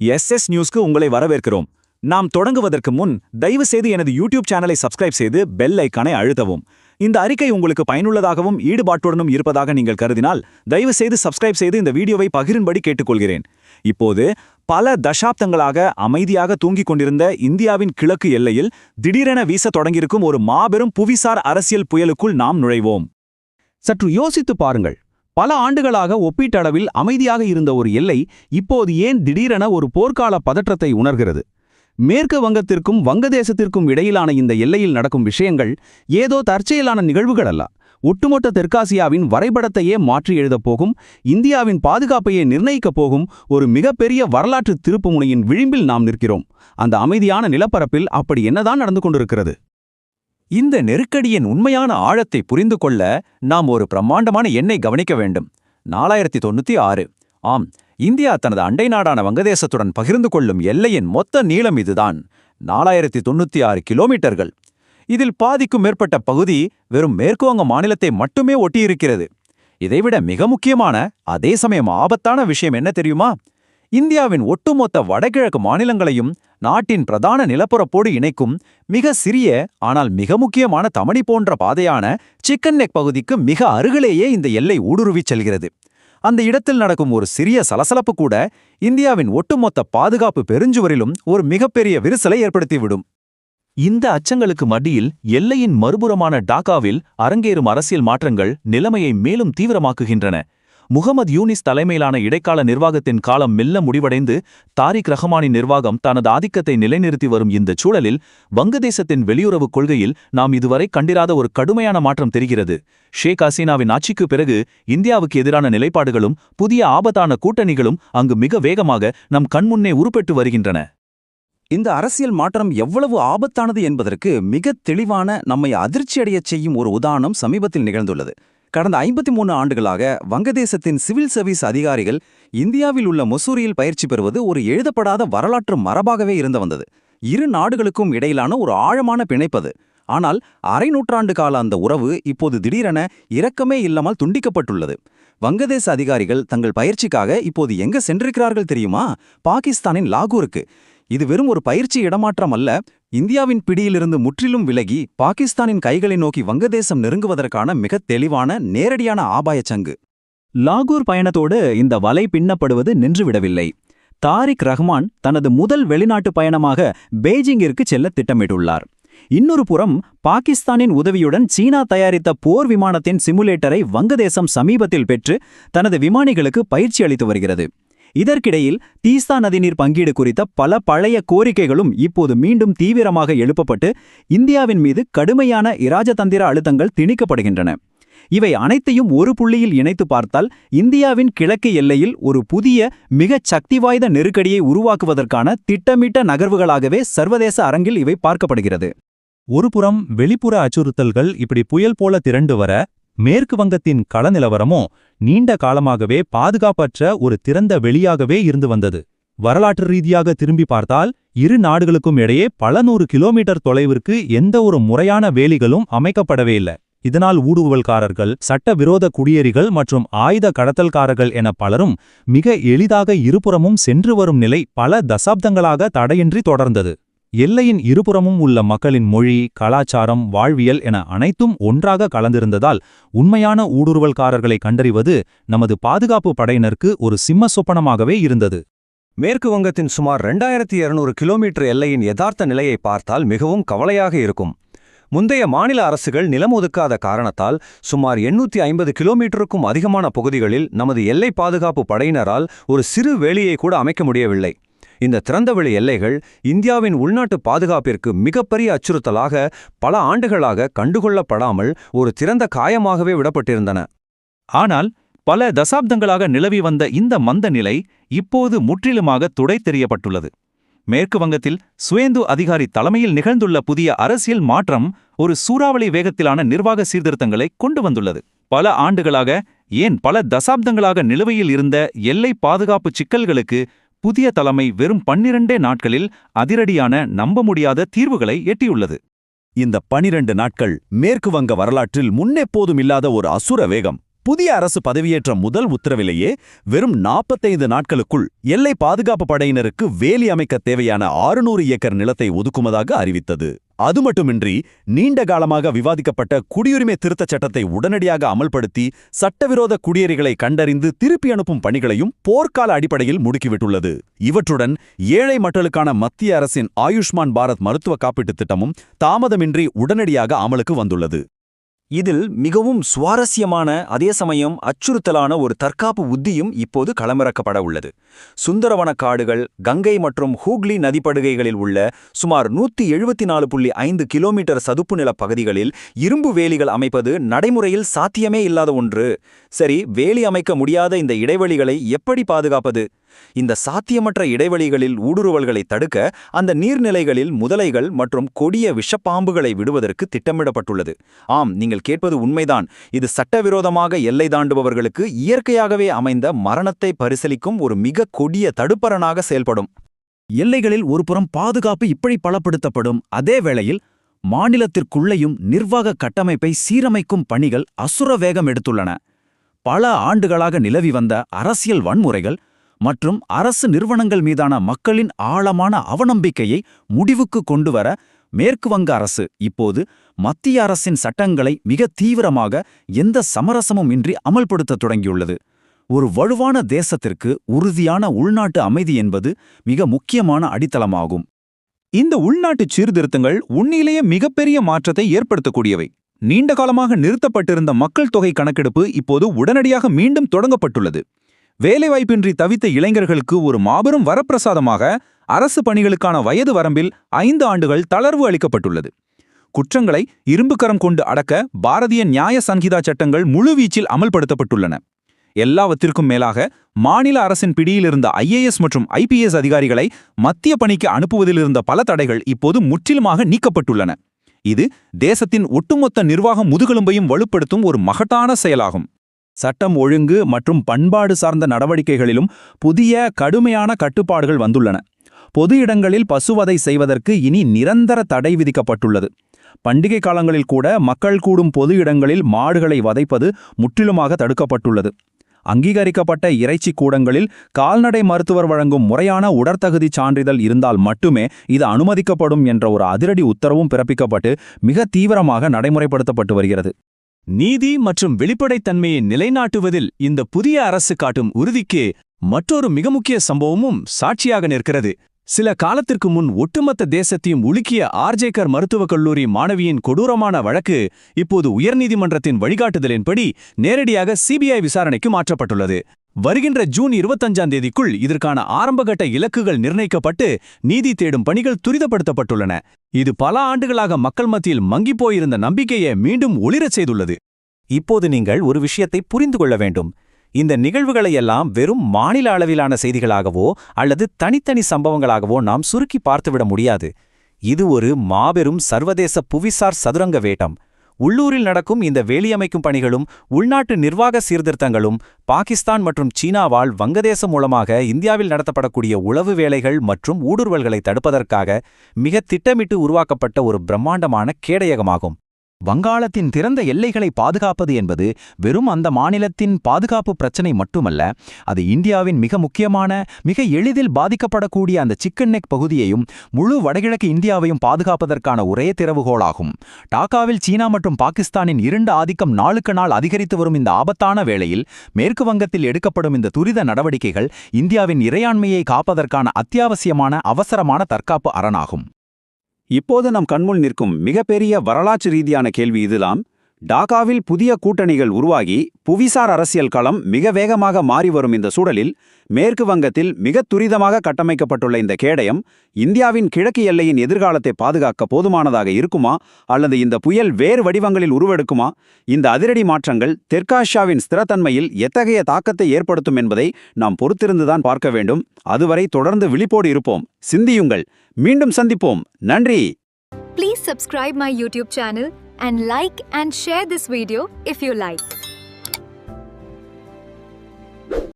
SS நியூஸ்க்கு உங்களை வரவேற்கிறோம். நாம் தொடங்குவதற்கு முன் தயவு செய்து எனது யூடியூப் சேனலை சப்ஸ்கிரைப் செய்து பெல் ஐக்கானை அழுத்தவும். இந்த அறிக்கை உங்களுக்கு பயனுள்ளதாகவும் ஈடுபாட்டுடனும் இருப்பதாக நீங்கள் கருதினால் தயவு செய்து சப்ஸ்கிரைப் செய்து இந்த வீடியோவை பகிரும்படி கேட்டுக்கொள்கிறேன். இப்போது பல தசாப்தங்களாக அமைதியாக தூங்கிக் கொண்டிருந்த இந்தியாவின் கிழக்கு எல்லையில் திடீரென வீச தொடங்கியிருக்கும் ஒரு மாபெரும் புவிசார் அரசியல் புயலுக்குள் நாம் நுழைவோம். சற்று யோசித்து பாருங்கள். பல ஆண்டுகளாக ஒப்பீட்டளவில் அமைதியாக இருந்த ஒரு எல்லை இப்போது ஏன் திடீரென ஒரு போர்க்கால பதற்றத்தை உணர்கிறது? மேற்கு வங்கத்திற்கும் வங்கதேசத்திற்கும் இடையிலான இந்த எல்லையில் நடக்கும் விஷயங்கள் ஏதோ தற்செயலான நிகழ்வுகள் அல்ல. ஒட்டுமொத்த தெற்காசியாவின் வரைபடத்தையே மாற்றி எழுதப் போகும், இந்தியாவின் பாதுகாப்பையே நிர்ணயிக்கப் போகும் ஒரு மிகப்பெரிய வரலாற்று திருப்புமுனையின் விளிம்பில் நாம் நிற்கிறோம். அந்த அமைதியான நிலப்பரப்பில் அப்படி என்னதான் நடந்து கொண்டிருக்கிறது? இந்த நெருக்கடியின் உண்மையான ஆழத்தை புரிந்து கொள்ள நாம் ஒரு பிரம்மாண்டமான எண்ணை கவனிக்க வேண்டும். 4096. ஆம், இந்தியா தனது அண்டை நாடான வங்கதேசத்துடன் பகிர்ந்து கொள்ளும் எல்லையின் மொத்த நீளம் இதுதான். 4096 கிலோமீட்டர்கள். இதில் பாதிக்கும் மேற்பட்ட பகுதி வெறும் மேற்குவங்க மாநிலத்தை மட்டுமே ஒட்டியிருக்கிறது. இதைவிட மிக முக்கியமான, அதே சமயம் ஆபத்தான விஷயம் என்ன தெரியுமா? இந்தியாவின் ஒட்டுமொத்த வடகிழக்கு மாநிலங்களையும் நாட்டின் பிரதான நிலப்பரப்போடு இணைக்கும் மிக சிறிய ஆனால் மிக முக்கியமான தமனி போன்ற பாதையான சிக்கன் நெக் பகுதிக்கு மிக அருகிலேயே இந்த எல்லை ஊடுருவிச் செல்கிறது. அந்த இடத்தில் நடக்கும் ஒரு சிறிய சலசலப்பு கூட இந்தியாவின் ஒட்டுமொத்த பாதுகாப்பு பெருஞ்சுவரிலும் ஒரு மிகப்பெரிய விரிசலை ஏற்படுத்திவிடும். இந்த அச்சங்களுக்கு மத்தியில் எல்லையின் மறுபுறமான டாக்காவில் அரங்கேறும் அரசியல் மாற்றங்கள் நிலைமையை மேலும் தீவிரமாக்குகின்றன. முகமது யூனிஸ் தலைமையிலான இடைக்கால நிர்வாகத்தின் காலம் மெல்ல முடிவடைந்து தாரிக் ரஹ்மானின் நிர்வாகம் தனது ஆதிக்கத்தை நிலைநிறுத்தி வரும் இந்த சூழலில் வங்கதேசத்தின் வெளியுறவுக் கொள்கையில் நாம் இதுவரை கண்டிராத ஒரு கடுமையான மாற்றம் தெரிகிறது. ஷேக் ஹசீனாவின் ஆட்சிக்கு பிறகு இந்தியாவுக்கு எதிரான நிலைப்பாடுகளும் புதிய ஆபத்தான கூட்டணிகளும் அங்கு மிக வேகமாக நம் கண்முன்னே உருப்பெற்று வருகின்றன. இந்த அரசியல் மாற்றம் எவ்வளவு ஆபத்தானது என்பதற்கு மிக தெளிவான, நம்மை அதிர்ச்சியடையச் செய்யும் ஒரு உதாரணம் சமீபத்தில் நிகழ்ந்துள்ளது. கடந்த 53 ஆண்டுகளாக வங்கதேசத்தின் சிவில் சர்வீஸ் அதிகாரிகள் இந்தியாவில் உள்ள மொசூரியில் பயிற்சி பெறுவது ஒரு எழுதப்படாத வரலாற்று மரபாகவே இருந்து வந்தது. இரு நாடுகளுக்கும் இடையிலான ஒரு ஆழமான பிணைப்பது. ஆனால் அரை நூற்றாண்டு கால அந்த உறவு இப்போது திடீரென இரக்கமே இல்லாமல் துண்டிக்கப்பட்டுள்ளது. வங்கதேச அதிகாரிகள் தங்கள் பயிற்சிக்காக இப்போது எங்க சென்றிருக்கிறார்கள் தெரியுமா? பாகிஸ்தானின் லாகூருக்கு. இது வெறும் ஒரு பயிற்சி இடமாற்றம் அல்ல. இந்தியாவின் பிடியிலிருந்து முற்றிலும் விலகி பாகிஸ்தானின் கைகளை நோக்கி வங்கதேசம் நெருங்குவதற்கான மிக தெளிவான, நேரடியான ஆபாயச்சங்கு. லாகூர் பயணத்தோடு இந்த வலை பின்னப்படுவது நின்றுவிடவில்லை. தாரிக் ரஹ்மான் தனது முதல் வெளிநாட்டு பயணமாக பெய்ஜிங்கிற்கு செல்ல திட்டமிட்டுள்ளார். இன்னொரு புறம் பாகிஸ்தானின் உதவியுடன் சீனா தயாரித்த போர் விமானத்தின் சிமுலேட்டரை வங்கதேசம் சமீபத்தில் பெற்று தனது விமானிகளுக்கு பயிற்சி அளித்து வருகிறது. இதற்கிடையில் தீஸ்தா நதிநீர் பங்கீடு குறித்த பல பழைய கோரிக்கைகளும் இப்போது மீண்டும் தீவிரமாக எழுப்பப்பட்டு இந்தியாவின் மீது கடுமையான இராஜதந்திர அழுத்தங்கள் திணிக்கப்படுகின்றன. இவை அனைத்தையும் ஒரு புள்ளியில் இணைத்து பார்த்தால் இந்தியாவின் கிழக்கு எல்லையில் ஒரு புதிய, மிகச் சக்தி வாய்ந்த நெருக்கடியை உருவாக்குவதற்கான திட்டமிட்ட நகர்வுகளாகவே சர்வதேச அரங்கில் இவை பார்க்கப்படுகிறது. ஒருபுறம் வெளிப்புற அச்சுறுத்தல்கள் இப்படி புயல் போல திரண்டு வர, மேற்கு வங்கத்தின் கள நிலவரமோ நீண்ட காலமாகவே பாதுகாப்பற்ற ஒரு திறந்த வெளியாகவே இருந்து வந்தது. வரலாற்று ரீதியாக திரும்பி பார்த்தால் இரு நாடுகளுக்கும் இடையே பல 100 கிலோமீட்டர் தொலைவிற்கு எந்த ஒரு முறையான வேலிகளும் அமைக்கப்படவே இல்லை. இதனால் ஊடுருவல்காரர்கள், சட்டவிரோத குடியேறிகள் மற்றும் ஆயுத கடத்தல்காரர்கள் என பலரும் மிக எளிதாக இருபுறமும் சென்று வரும் நிலை பல தசாப்தங்களாக தடையின்றி தொடர்ந்தது. எல்லையின் இருபுறமும் உள்ள மக்களின் மொழி, கலாச்சாரம், வாழ்வியல் என அனைத்தும் ஒன்றாக கலந்திருந்ததால் உண்மையான ஊடுருவல்காரர்களை கண்டறிவது நமது பாதுகாப்பு படையினருக்கு ஒரு சிம்ம சொப்பனமாகவே இருந்தது. மேற்கு வங்கத்தின் சுமார் 2200 கிலோமீட்டர் எல்லையின் யதார்த்த நிலையை பார்த்தால் மிகவும் கவலையாக இருக்கும். முந்தைய மாநில அரசுகள் நிலம் ஒதுக்காத காரணத்தால் சுமார் 850 கிலோமீட்டருக்கும் அதிகமான பகுதிகளில் நமது எல்லை பாதுகாப்பு படையினரால் ஒரு சிறு வேலியை கூட அமைக்க முடியவில்லை. இந்த திறந்தவெளி எல்லைகள் இந்தியாவின் உள்நாட்டு பாதுகாப்பிற்கு மிகப்பெரிய அச்சுறுத்தலாக பல ஆண்டுகளாக கண்டுகொள்ளப்படாமல் ஒரு திறந்த காயமாகவே விடப்பட்டிருந்தன. ஆனால் பல தசாப்தங்களாக நிலவி வந்த இந்த மந்த நிலை இப்போது முற்றிலுமாக துடைத்தெறியப்பட்டுள்ளது. மேற்கு வங்கத்தில் சுவேந்து அதிகாரி தலைமையில் நிகழ்ந்துள்ள புதிய அரசியல் மாற்றம் ஒரு சூறாவளி வேகத்திலான நிர்வாக சீர்திருத்தங்களை கொண்டு வந்துள்ளது. பல ஆண்டுகளாக, ஏன் பல தசாப்தங்களாக நிலுவையில் இருந்த எல்லை பாதுகாப்பு சிக்கல்களுக்கு புதிய தலைமை வெறும் 12 நாட்களில் அதிரடியான, நம்ப முடியாத தீர்வுகளை எட்டியுள்ளது. இந்த 12 நாட்கள் மேற்கு வங்க வரலாற்றில் முன்னெப்போதும் இல்லாத ஒரு அசுர வேகம். புதிய அரசு பதவியேற்ற முதல் உத்தரவிலேயே வெறும் 45 நாட்களுக்குள் எல்லை பாதுகாப்பு படையினருக்கு வேலி அமைக்க தேவையான 600 ஏக்கர் நிலத்தை ஒதுக்குவதாக அறிவித்தது. அது மட்டுமின்றி நீண்ட காலமாக விவாதிக்கப்பட்ட குடியுரிமை திருத்தச் சட்டத்தை உடனடியாக அமல்படுத்தி சட்டவிரோத குடியேறிகளை கண்டறிந்து திருப்பி அனுப்பும் பணிகளையும் போர்க்கால அடிப்படையில் முடுக்கிவிட்டுள்ளது. இவற்றுடன் ஏழை மக்களுக்கான மத்திய அரசின் ஆயுஷ்மான் பாரத் மருத்துவ காப்பீட்டுத் திட்டமும் தாமதமின்றி உடனடியாக அமலுக்கு வந்துள்ளது. இதில் மிகவும் சுவாரஸ்யமான அதே சமயம் அச்சுறுத்தலான ஒரு தற்காப்பு உத்தியும் இப்போது களமிறக்கப்பட உள்ளது. சுந்தரவன காடுகள், கங்கை மற்றும் ஹூக்ளி நதிப்படுகைகளில் உள்ள சுமார் 174.5 கிலோமீட்டர் சதுப்பு நிலப் பகுதிகளில் இரும்பு வேலிகள் அமைப்பது நடைமுறையில் சாத்தியமே இல்லாத ஒன்று. சரி, வேலி அமைக்க முடியாத இந்த இடைவெளிகளை எப்படி பாதுகாப்பது? இந்த சாத்தியமற்ற இடைவெளிகளில் ஊடுருவல்களை தடுக்க அந்த நீர்நிலைகளில் முதலைகள் மற்றும் கொடிய விஷப்பாம்புகளை விடுவதற்கு திட்டமிடப்பட்டுள்ளது. ஆம், நீங்கள் கேட்பது உண்மைதான். இது சட்டவிரோதமாக எல்லை தாண்டுபவர்களுக்கு இயற்கையாகவே அமைந்த மரணத்தை பரிசீலிக்கும் ஒரு மிக கொடிய தடுப்பரணாக செயல்படும். எல்லைகளில் ஒருபுறம் பாதுகாப்பு இப்படி பலப்படுத்தப்படும் அதே வேளையில் மாநிலத்திற்குள்ளேயும் நிர்வாக கட்டமைப்பை சீரமைக்கும் பணிகள் அசுர வேகம் எடுத்துள்ளன. பல ஆண்டுகளாக நிலவி வந்த அரசியல் வன்முறைகள் மற்றும் அரசு நிறுவனங்கள் மீதான மக்களின் ஆழமான அவநம்பிக்கையை முடிவுக்கு கொண்டுவர மேற்கு வங்க அரசு இப்போது மத்திய அரசின் சட்டங்களை மிக தீவிரமாக எந்த சமரசமும் இன்றி அமல்படுத்தத் தொடங்கியுள்ளது. ஒரு வலுவான தேசத்திற்கு உறுதியான உள்நாட்டு அமைதி என்பது மிக முக்கியமான அடித்தளமாகும். இந்த உள்நாட்டுச் சீர்திருத்தங்கள் உண்மையிலேயே மிகப்பெரிய மாற்றத்தை ஏற்படுத்தக்கூடியவை. நீண்ட காலமாக நிறுத்தப்பட்டிருந்த மக்கள் தொகை கணக்கெடுப்பு இப்போது உடனடியாக மீண்டும் தொடங்கப்பட்டுள்ளது. வேலைவாய்ப்பின்றி தவித்த இளைஞர்களுக்கு ஒரு மாபெரும் வரப்பிரசாதமாக அரசு பணிகளுக்கான வயது வரம்பில் 5 ஆண்டுகள் தளர்வு அளிக்கப்பட்டுள்ளது. குற்றங்களை இரும்புக்கரம் கொண்டு அடக்க பாரதிய நியாய சங்கிதா சட்டங்கள் முழுவீச்சில் அமல்படுத்தப்பட்டுள்ளன. எல்லாவற்றிற்கும் மேலாக மாநில அரசின் பிடியிலிருந்த IAS மற்றும் IPS அதிகாரிகளை மத்திய பணிக்கு அனுப்புவதிலிருந்த பல தடைகள் இப்போது முற்றிலுமாக நீக்கப்பட்டுள்ளன. இது தேசத்தின் ஒட்டுமொத்த நிர்வாக முதுகெலும்பையும் வலுப்படுத்தும் ஒரு மகத்தான செயலாகும். சட்டம் ஒழுங்கு மற்றும் பண்பாடு சார்ந்த நடவடிக்கைகளிலும் புதிய கடுமையான கட்டுப்பாடுகள் வந்துள்ளன. பொது இடங்களில் பசுவதை செய்வதற்கு இனி நிரந்தர தடை விதிக்கப்பட்டுள்ளது. பண்டிகை காலங்களில் கூட மக்கள் கூடும் பொது இடங்களில் மாடுகளை வதைப்பது முற்றிலுமாக தடுக்கப்பட்டுள்ளது. அங்கீகரிக்கப்பட்ட இறைச்சி கூடங்களில் கால்நடை மருத்துவர் வழங்கும் முறையான உடற்தகுதி சான்றிதழ் இருந்தால் மட்டுமே இது அனுமதிக்கப்படும் என்ற ஒரு அதிரடி உத்தரவும் பிறப்பிக்கப்பட்டு மிக தீவிரமாக நடைமுறைப்படுத்தப்பட்டு வருகிறது. நீதி மற்றும் வெளிப்படைத்தன்மையை நிலைநாட்டுவதில் இந்த புதிய அரசு காட்டும் உறுதிக்கு மற்றொரு மிக முக்கிய சம்பவமும் சாட்சியாக நிற்கிறது. சில காலத்திற்கு முன் ஒட்டுமொத்த தேசத்தையும் உலுக்கிய ஆர்ஜேக்கர் மருத்துவக் கல்லூரி மாணவியின் கொடூரமான வழக்கு இப்போது உயர்நீதிமன்றத்தின் வழிகாட்டுதலின்படி நேரடியாக CBI விசாரணைக்கு மாற்றப்பட்டுள்ளது. வருகின்ற ஜூன் 25ஆம் தேதிக்குள் இதற்கான ஆரம்பகட்ட இலக்குகள் நிர்ணயிக்கப்பட்டு நீதி தேடும் பணிகள் துரிதப்படுத்தப்பட்டுள்ளன. இது பல ஆண்டுகளாக மக்கள் மத்தியில் மங்கிப் போயிருந்த நம்பிக்கையை மீண்டும் ஒளிரச் செய்துள்ளது. இப்போது நீங்கள் ஒரு விஷயத்தை புரிந்து கொள்ள வேண்டும். இந்த நிகழ்வுகளையெல்லாம் வெறும் மாநில அளவிலான செய்திகளாகவோ அல்லது தனித்தனி சம்பவங்களாகவோ நாம் சுருக்கி பார்த்துவிட முடியாது. இது ஒரு மாபெரும் சர்வதேச புவிசார் சதுரங்க வேட்டம். உள்ளூரில் நடக்கும் இந்த வேலியமைக்கும் பணிகளும் உள்நாட்டு நிர்வாக சீர்திருத்தங்களும் பாகிஸ்தான் மற்றும் சீனாவால் வங்கதேசம் மூலமாக இந்தியாவில் நடத்தப்படக்கூடிய உளவு வேலைகள் மற்றும் ஊடுருவல்களை தடுப்பதற்காக மிக திட்டமிட்டு உருவாக்கப்பட்ட ஒரு பிரம்மாண்டமான கேடயமாகும். வங்காளத்தின் திறந்த எல்லைகளை பாதுகாப்பது என்பது வெறும் அந்த மாநிலத்தின் பாதுகாப்பு பிரச்சினை மட்டுமல்ல, அது இந்தியாவின் மிக முக்கியமான, மிக எளிதில் பாதிக்கப்படக்கூடிய அந்த சிக்கன் நெக் பகுதியையும் முழு வடகிழக்கு இந்தியாவையும் பாதுகாப்பதற்கான ஒரே திறவுகோலாகும். டாக்காவில் சீனா மற்றும் பாகிஸ்தானின் இருண்ட ஆதிக்கம் நாளுக்கு நாள் அதிகரித்து வரும் இந்த ஆபத்தான வேளையில் மேற்கு வங்கத்தில் எடுக்கப்படும் இந்த துரித நடவடிக்கைகள் இந்தியாவின் இறையாண்மையை காப்பதற்கான அத்தியாவசியமான அவசரமான தற்காப்பு அரணாகும். இப்போது நம் கண்முன் நிற்கும் மிகப்பெரிய வரலாற்று ரீதியான கேள்வி இதுதான். டாக்காவில் புதிய கூட்டணிகள் உருவாகி புவிசார் அரசியல் களம் மிக வேகமாக மாறி வரும் இந்த சூழலில் மேற்கு வங்கத்தில் மிக துரிதமாக கட்டமைக்கப்பட்டுள்ள இந்த கேடயம் இந்தியாவின் கிழக்கு எல்லையின் எதிர்காலத்தை பாதுகாக்க போதுமானதாக இருக்குமா, அல்லது இந்த புயல் வேறு வடிவங்களில் உருவெடுக்குமா? இந்த அதிரடி மாற்றங்கள் தெற்காசியாவின் ஸ்திரத்தன்மையில் எத்தகைய தாக்கத்தை ஏற்படுத்தும் என்பதை நாம் பொறுத்திருந்துதான் பார்க்க வேண்டும். அதுவரை தொடர்ந்து விழிப்போடு இருப்போம், சிந்தியுங்கள். மீண்டும் சந்திப்போம். நன்றி. Please subscribe my YouTube channel and like and share this video if you like.